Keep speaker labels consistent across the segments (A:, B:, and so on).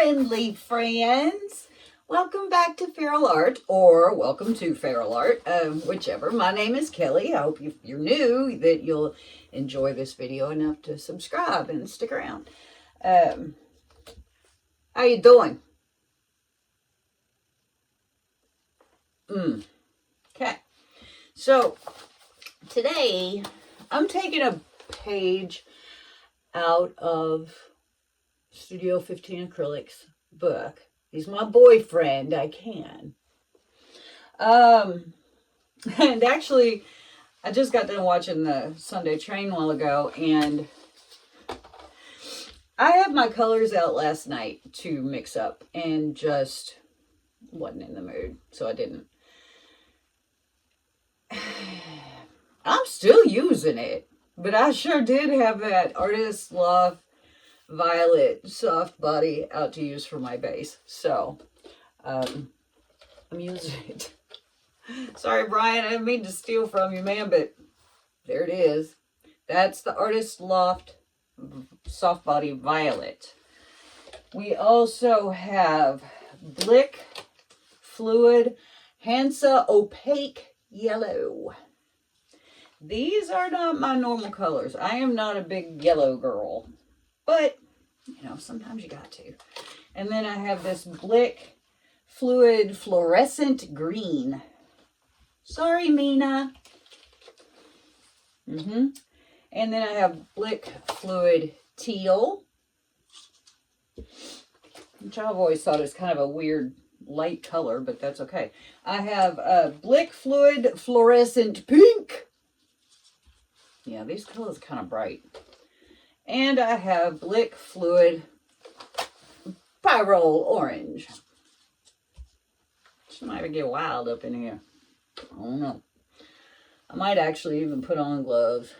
A: friendly friends. Welcome back to feralart, or welcome to feralart, whichever. My name is Kelly. I hope if you're new that you'll enjoy this video enough to subscribe and stick around. How you doing? Okay. So today I'm taking a page out of Studio 15 Acrylics book. He's my boyfriend. I can. And actually, I just got done watching the Sunday Train a while ago, and I had my colors out last night to mix up and just wasn't in the mood, so I didn't. I'm still using it, but I sure did have that Artist Loft Violet soft body out to use for my base. So, I'm using it. Sorry, Brian, I didn't mean to steal from you, man, but there it is. That's the Artist Loft Soft Body Violet. We also have Blick Fluid Hansa Opaque Yellow. These are not my normal colors. I am not a big yellow girl, but you know, sometimes you got to. And then I have this Blick Fluid Fluorescent Green. Sorry, Mina. And then I have Blick Fluid Teal, which I've always thought is kind of a weird light color, but that's okay. I have Blick Fluid Fluorescent Pink. Yeah, these colors are kind of bright. And I have Blick Fluid Pyrrole Orange. She might get wild up in here. I don't know. I might actually even put on gloves.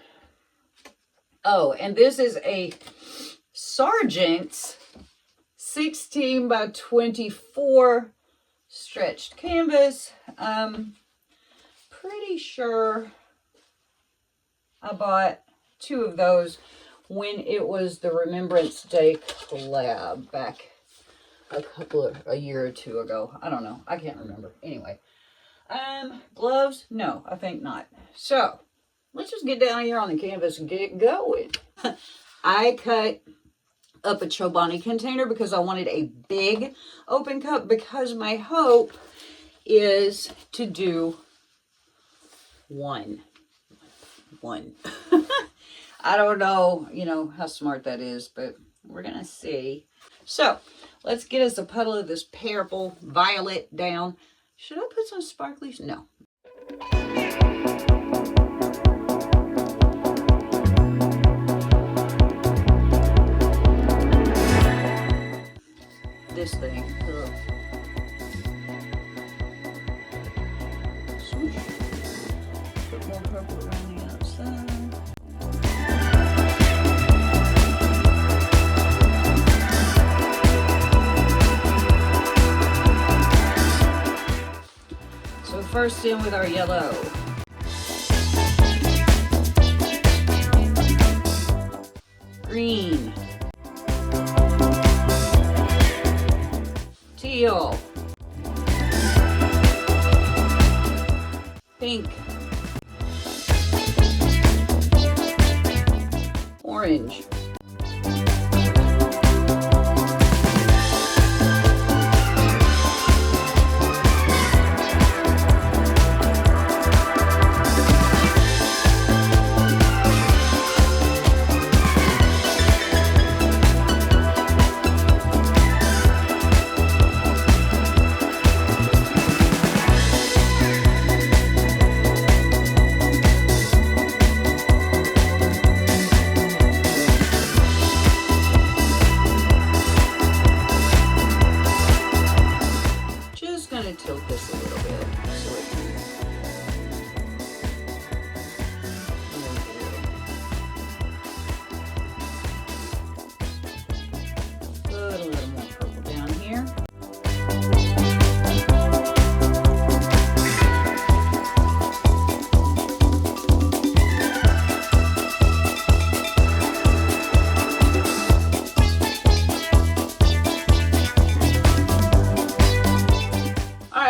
A: Oh, and this is a Sargent's 16 by 24 stretched canvas. Pretty sure I bought 2 of those when it was the Remembrance Day collab back a year or 2 ago. I don't know. I can't remember. Anyway. Gloves? No, I think not. So, let's just get down here on the canvas and get going. I cut up a Chobani container because I wanted a big open cup, because my hope is to do one. I don't know, how smart that is, but we're going to see. So, let's get us a puddle of this purple violet down. Should I put some sparklies? No. This thing. Ugh. Swoosh. Put more purple around the outside. First in with our yellow. Green. Teal. Pink. Orange. Tilt this a little bit so it can put a little more purple down here.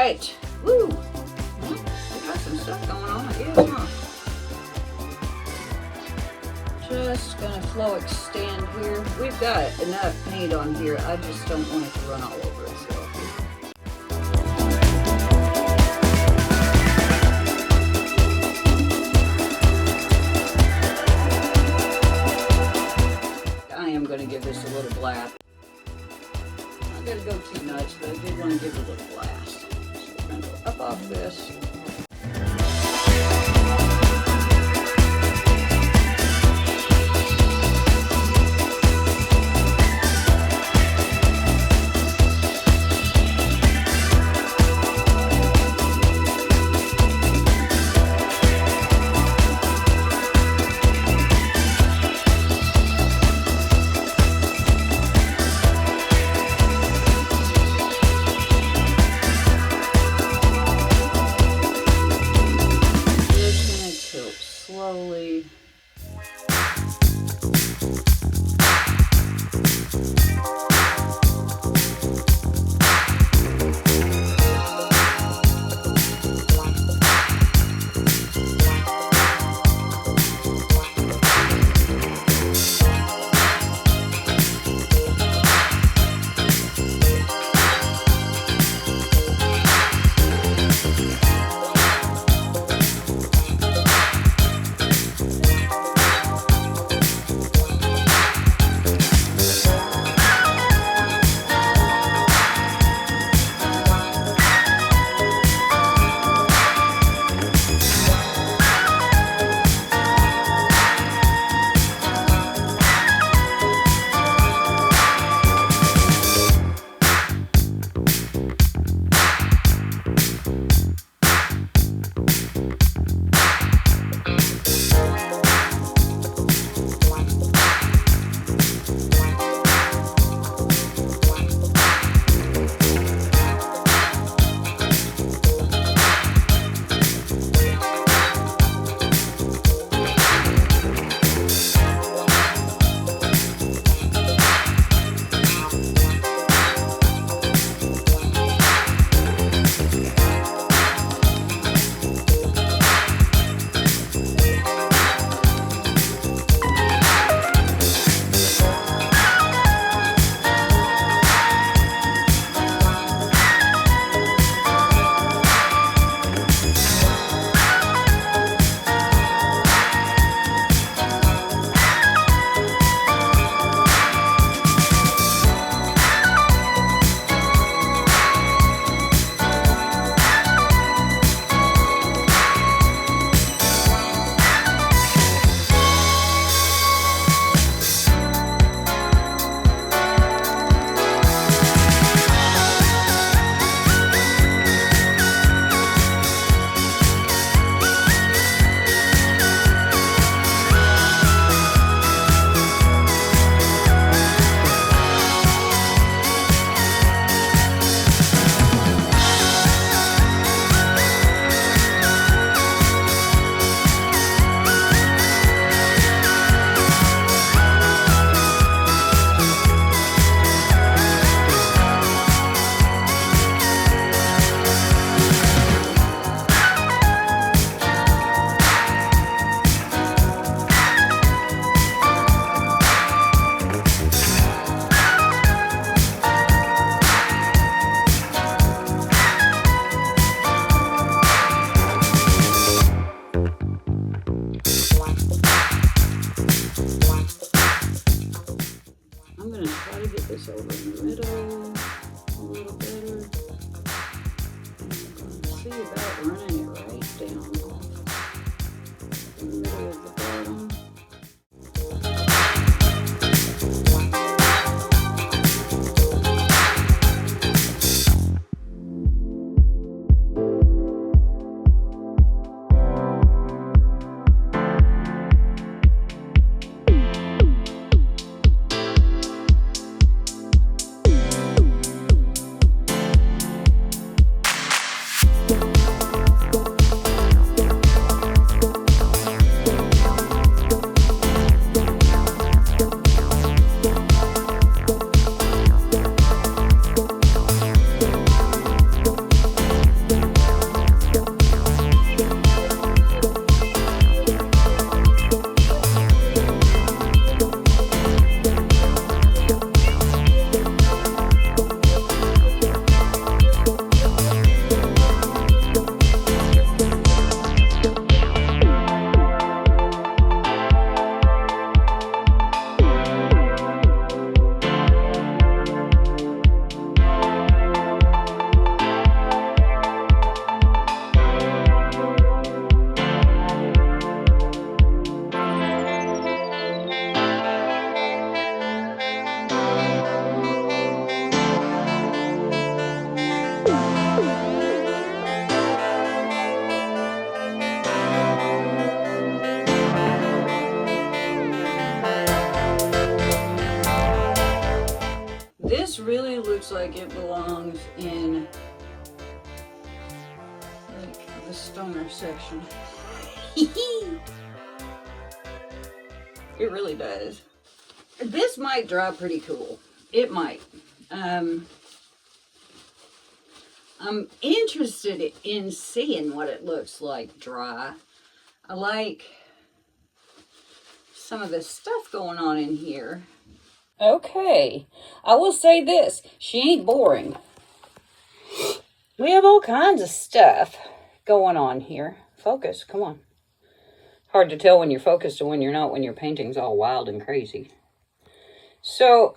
A: right. Woo. We got some stuff going on. Yeah, huh? Just gonna flow extend here. We've got enough paint on here. I just don't want it to run all over itself. I am gonna give this a little blast. I'm not gonna go too nuts, but I did want to give it a little blast. So we're gonna go up off this. Slowly. this over in the middle a little better. And see about running it right down off the middle of the bottom. This really looks like it belongs in like the stoner section. It really does. This might dry pretty cool. It might. I'm interested in seeing what it looks like dry. I like some of the stuff going on in here. Okay, I will say this, she ain't boring. We have all kinds of stuff going on here. Focus, come on. Hard to tell when you're focused and when you're not, when your painting's all wild and crazy. So,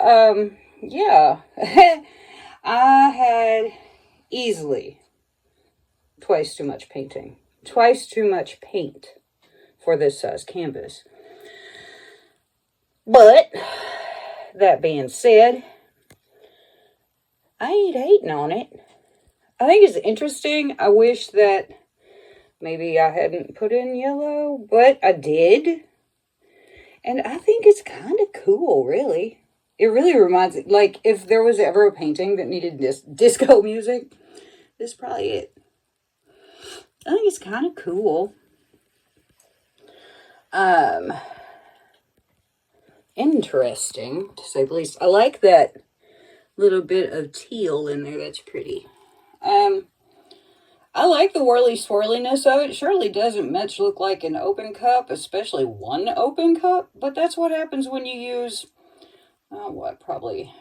A: yeah, I had easily twice too much painting. Twice too much paint for this size canvas. But, that being said, I ain't hating on it. I think it's interesting. I wish that maybe I hadn't put in yellow, but I did. And I think it's kind of cool, really. It really reminds me, like, if there was ever a painting that needed disco music, this is probably it. I think it's kind of cool. Interesting, to say the least. I like that little bit of teal in there. That's pretty. I like the whirly swirliness of it. Surely doesn't much look like an open cup, especially one open cup. But that's what happens when you use, probably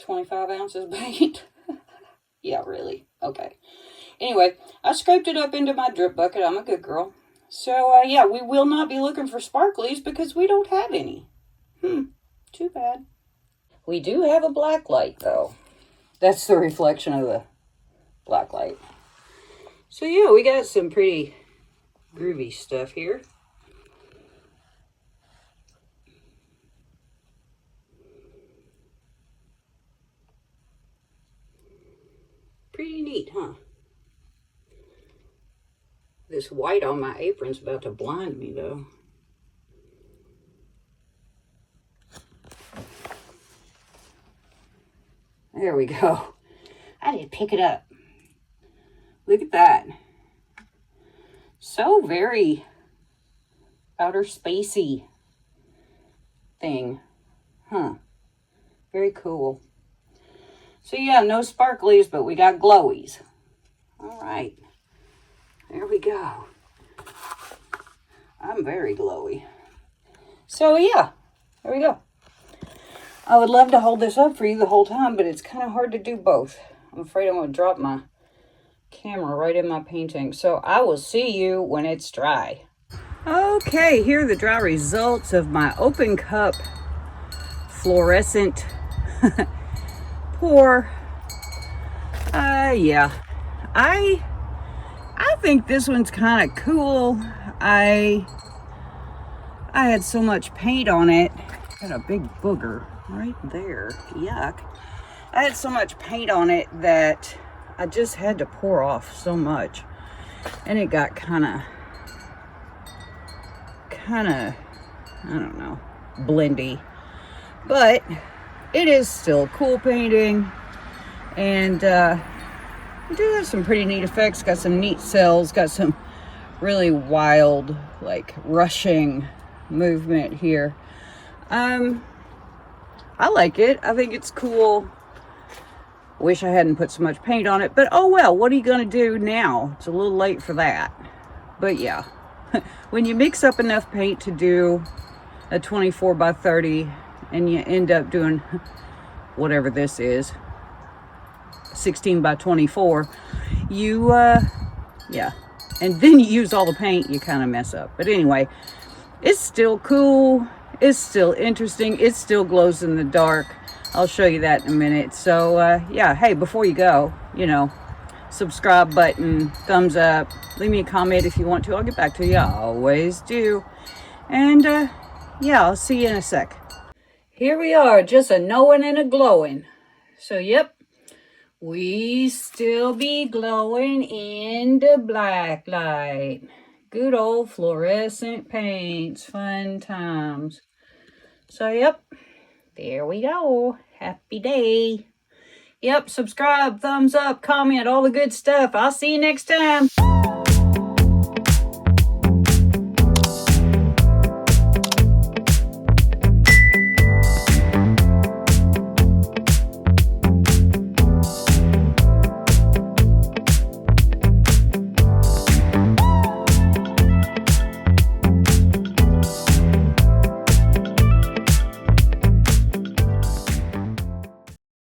A: 25 ounces of paint. Yeah, really. Okay. Anyway, I scraped it up into my drip bucket. I'm a good girl. So, yeah, we will not be looking for sparklies because we don't have any. Too bad. We do have a black light, though. That's the reflection of the black light. So, yeah, we got some pretty groovy stuff here. Pretty neat, huh? This white on my apron's about to blind me, though. There we go. I did pick it up. Look at that. So very outer spacey thing. Huh. Very cool. So yeah, no sparklies, but we got glowies. All right. There we go. I'm very glowy. So yeah, there we go. I would love to hold this up for you the whole time, but it's kind of hard to do both. I'm afraid I'm going to drop my camera right in my painting. So I will see you when it's dry. Okay, here are the dry results of my open cup fluorescent pour. Yeah. I think this one's kind of cool. I had so much paint on it. Got a big booger right there. Yuck. I had so much paint on it that I just had to pour off so much. And it got kind of, I don't know, blendy. But it is still cool painting. And we do have some pretty neat effects. Got some neat cells. Got some really wild, like, rushing movement here. I like it. I think it's cool. Wish I hadn't put so much paint on it, but oh well, what are you gonna do now? It's a little late for that. But yeah, when you mix up enough paint to do a 24 by 30 and you end up doing whatever this is, 16 by 24, you yeah, and then you use all the paint, you kind of mess up. But anyway, it's still cool. It's still interesting. It still glows in the dark. I'll show you that in a minute. So, yeah, hey, before you go, you know, subscribe button, thumbs up, leave me a comment if you want to. I'll get back to you. I always do. And, yeah, I'll see you in a sec. Here we are, just a knowing and a glowing. So, yep, we still be glowing in the black light. Good old fluorescent paints, fun times.
B: So, yep. There we go. Happy day. Yep, subscribe, thumbs up, comment, all the good stuff. I'll see you next time.